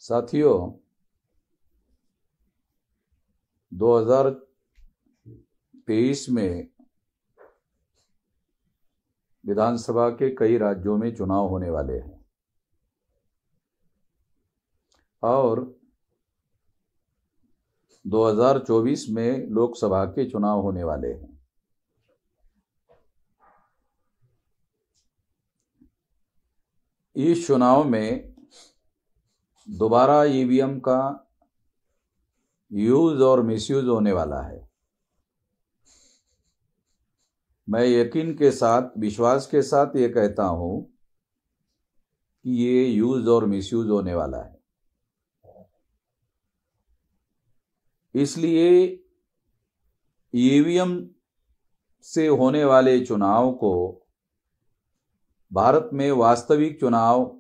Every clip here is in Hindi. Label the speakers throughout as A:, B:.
A: साथियों, 2023 में विधानसभा के कई राज्यों में चुनाव होने वाले हैं और 2024 में लोकसभा के चुनाव होने वाले हैं। इस चुनाव में दोबारा ईवीएम का यूज और मिसयूज होने वाला है। मैं यकीन के साथ, विश्वास के साथ ये कहता हूं कि ये यूज और मिसयूज होने वाला है। इसलिए ईवीएम से होने वाले चुनाव को भारत में वास्तविक चुनाव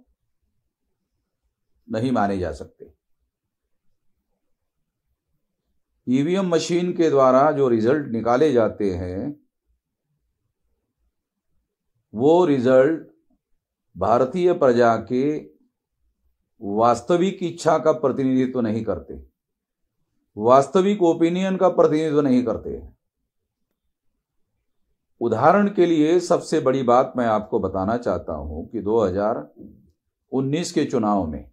A: नहीं माने जा सकते। ईवीएम मशीन के द्वारा जो रिजल्ट निकाले जाते हैं वो रिजल्ट भारतीय प्रजा के वास्तविक इच्छा का प्रतिनिधित्व नहीं करते, वास्तविक ओपिनियन का प्रतिनिधित्व नहीं करते। उदाहरण के लिए सबसे बड़ी बात मैं आपको बताना चाहता हूं कि 2019 के चुनाव में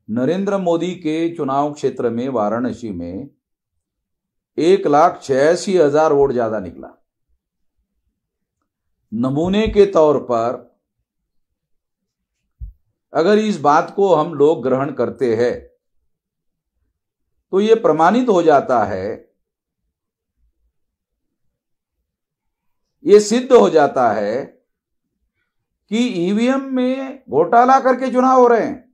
A: नरेंद्र मोदी के चुनाव क्षेत्र में वाराणसी में 1,86,000 वोट ज्यादा निकला। नमूने के तौर पर अगर इस बात को हम लोग ग्रहण करते हैं तो यह प्रमाणित हो जाता है, यह सिद्ध हो जाता है कि ईवीएम में घोटाला करके चुनाव हो रहे हैं।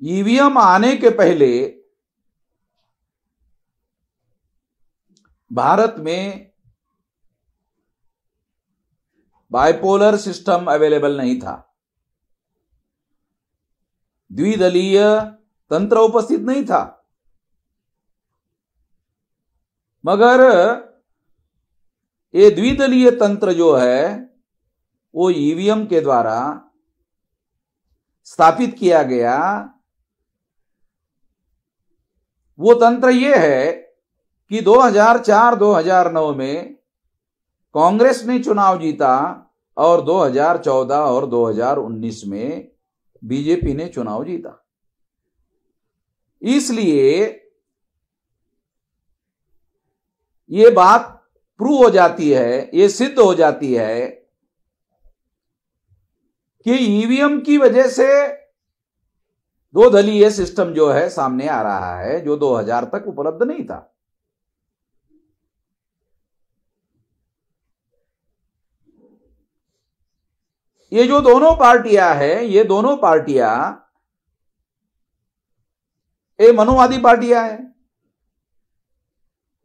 A: ईवीएम आने के पहले भारत में बाइपोलर सिस्टम अवेलेबल नहीं था, द्विदलीय तंत्र उपस्थित नहीं था। मगर ये द्विदलीय तंत्र जो है वो ईवीएम के द्वारा स्थापित किया गया। वो तंत्र ये है कि 2004-2009 में कांग्रेस ने चुनाव जीता और 2014 और 2019 में बीजेपी ने चुनाव जीता। इसलिए ये बात प्रूव हो जाती है, ये सिद्ध हो जाती है कि ईवीएम की वजह से दो दलीय सिस्टम जो है सामने आ रहा है, जो 2000 तक उपलब्ध नहीं था। ये जो दोनों पार्टियां हैं, ये दोनों पार्टियां ये मनुवादी पार्टियां हैं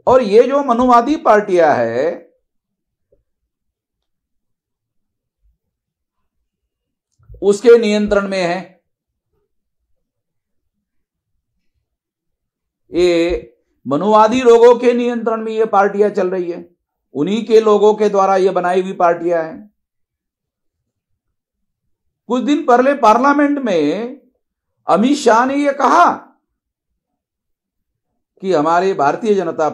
A: और ये जो मनुवादी पार्टियां हैं उसके नियंत्रण में है। ये मनुवादी लोगों के नियंत्रण में ये पार्टियां चल रही है, उन्हीं के लोगों के द्वारा ये बनाई हुई पार्टियां हैं। कुछ दिन पहले पार्लियामेंट में अमित शाह ने यह कहा कि हमारे भारतीय जनता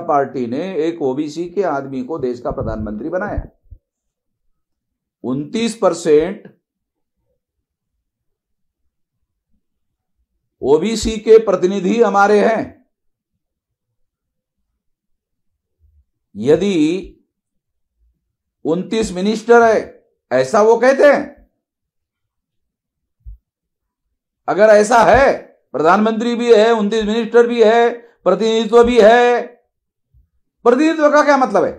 A: पार्टी ने एक ओबीसी के आदमी को देश का प्रधानमंत्री बनाया। 29% ओबीसी के प्रतिनिधि हमारे हैं। यदि 29 मिनिस्टर है, ऐसा वो कहते हैं। अगर ऐसा है, प्रधानमंत्री भी है, 29 मिनिस्टर भी है, प्रतिनिधित्व भी है, प्रतिनिधित्व का क्या मतलब है?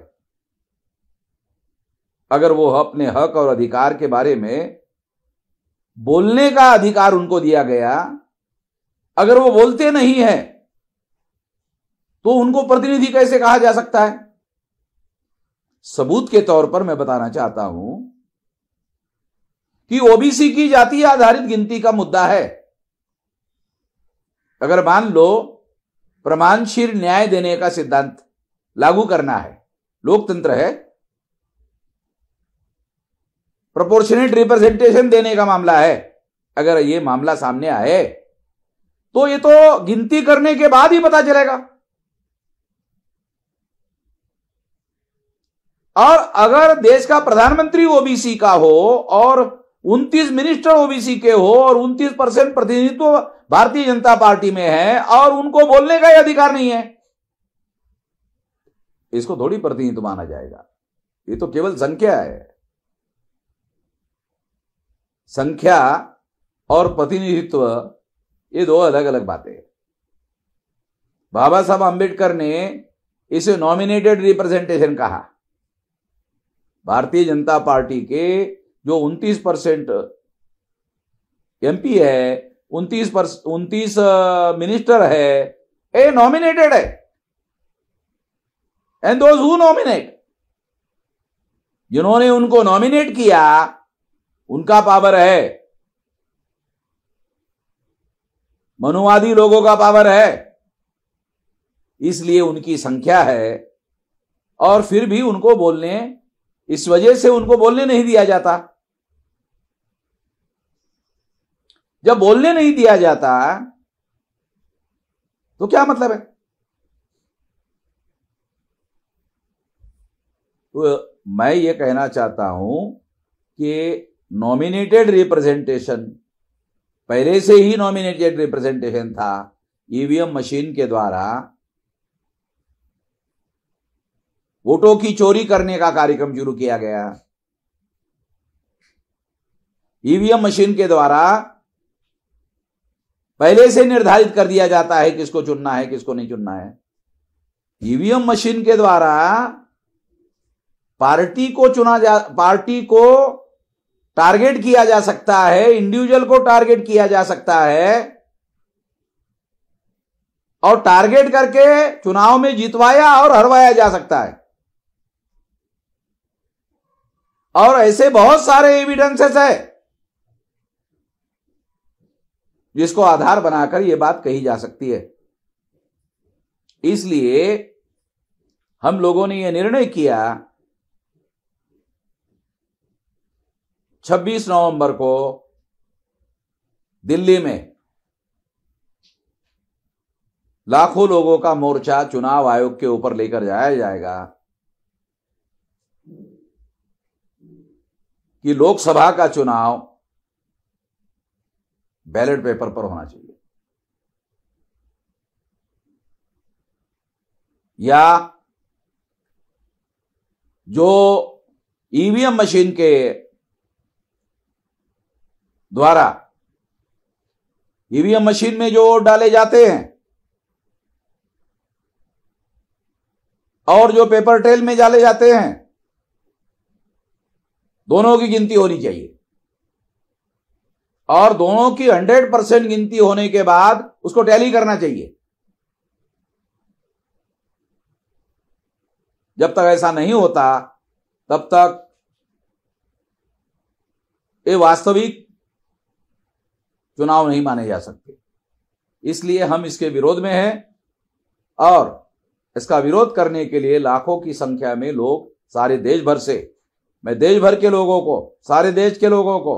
A: अगर वो अपने हक और अधिकार के बारे में बोलने का अधिकार उनको दिया गया, अगर वो बोलते नहीं है तो उनको प्रतिनिधि कैसे कहा जा सकता है? सबूत के तौर पर मैं बताना चाहता हूं कि ओबीसी की जातीय आधारित गिनती का मुद्दा है। अगर मान लो प्रमाणशील न्याय देने का सिद्धांत लागू करना है, लोकतंत्र है, प्रोपोर्शनेट रिप्रेजेंटेशन देने का मामला है, अगर ये मामला सामने आए तो ये तो गिनती करने के बाद ही पता चलेगा। और अगर देश का प्रधानमंत्री ओबीसी का हो और 29 मिनिस्टर ओबीसी के हो और 29% प्रतिनिधित्व भारतीय जनता पार्टी में है और उनको बोलने का ही अधिकार नहीं है, इसको थोड़ी प्रतिनिधित्व माना जाएगा। ये तो केवल संख्या है। संख्या और प्रतिनिधित्व ये दो अलग अलग बातें हैं। बाबा साहब आंबेडकर ने इसे नॉमिनेटेड रिप्रेजेंटेशन कहा। भारतीय जनता पार्टी के जो 29% एमपी है, 29 मिनिस्टर है, ए नॉमिनेटेड है। एंड दोज हु नॉमिनेट, जिन्होंने उनको नॉमिनेट किया उनका पावर है, मनुवादी लोगों का पावर है, इसलिए उनकी संख्या है। और फिर भी उनको बोलने, इस वजह से उनको बोलने नहीं दिया जाता। जब बोलने नहीं दिया जाता तो क्या मतलब है? तो मैं ये कहना चाहता हूं कि नॉमिनेटेड रिप्रेजेंटेशन, पहले से ही नॉमिनेटेड रिप्रेजेंटेशन था। ईवीएम मशीन के द्वारा वोटों की चोरी करने का कार्यक्रम शुरू किया गया। ईवीएम मशीन के द्वारा पहले से निर्धारित कर दिया जाता है किसको चुनना है, किसको नहीं चुनना है। ईवीएम मशीन के द्वारा पार्टी को टारगेट किया जा सकता है, इंडिविजुअल को टारगेट किया जा सकता है और टारगेट करके चुनाव में जितवाया और हरवाया जा सकता है। और ऐसे बहुत सारे एविडेंसेस है जिसको आधार बनाकर यह बात कही जा सकती है। इसलिए हम लोगों ने यह निर्णय किया 26 नवंबर को दिल्ली में लाखों लोगों का मोर्चा चुनाव आयोग के ऊपर लेकर जाया जाएगा कि लोकसभा का चुनाव बैलेट पेपर पर होना चाहिए, या जो ईवीएम मशीन के द्वारा ईवीएम मशीन में जो वोट डाले जाते हैं और जो पेपर ट्रेल में डाले जाते हैं, दोनों की गिनती होनी चाहिए। और दोनों की 100% गिनती होने के बाद उसको टैली करना चाहिए। जब तक ऐसा नहीं होता तब तक ये वास्तविक चुनाव नहीं माने जा सकते। इसलिए हम इसके विरोध में हैं और इसका विरोध करने के लिए लाखों की संख्या में लोग सारे देश भर से, मैं देश भर के लोगों को, सारे देश के लोगों को,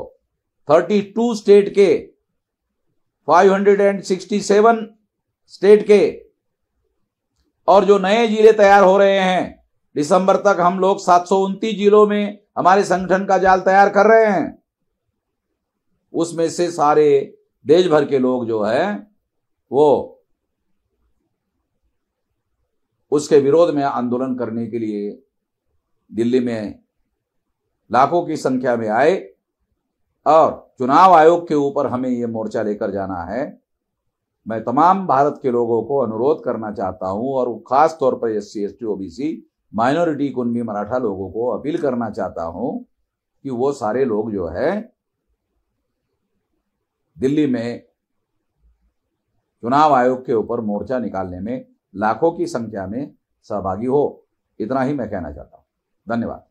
A: 32 स्टेट के, 567 स्टेट के और जो नए जिले तैयार हो रहे हैं, दिसंबर तक हम लोग 729 जिलों में हमारे संगठन का जाल तैयार कर रहे हैं। उसमें से सारे देश भर के लोग जो है वो उसके विरोध में आंदोलन करने के लिए दिल्ली में लाखों की संख्या में आए और चुनाव आयोग के ऊपर हमें यह मोर्चा लेकर जाना है। मैं तमाम भारत के लोगों को अनुरोध करना चाहता हूं और खास तौर पर SC ST OBC minority कुनबी Maratha लोगों को अपील करना चाहता हूं कि वो सारे लोग जो है दिल्ली में चुनाव आयोग के ऊपर मोर्चा निकालने में लाखों की संख्या में सहभागी हो। इतना ही मैं कहना चाहता हूं। धन्यवाद।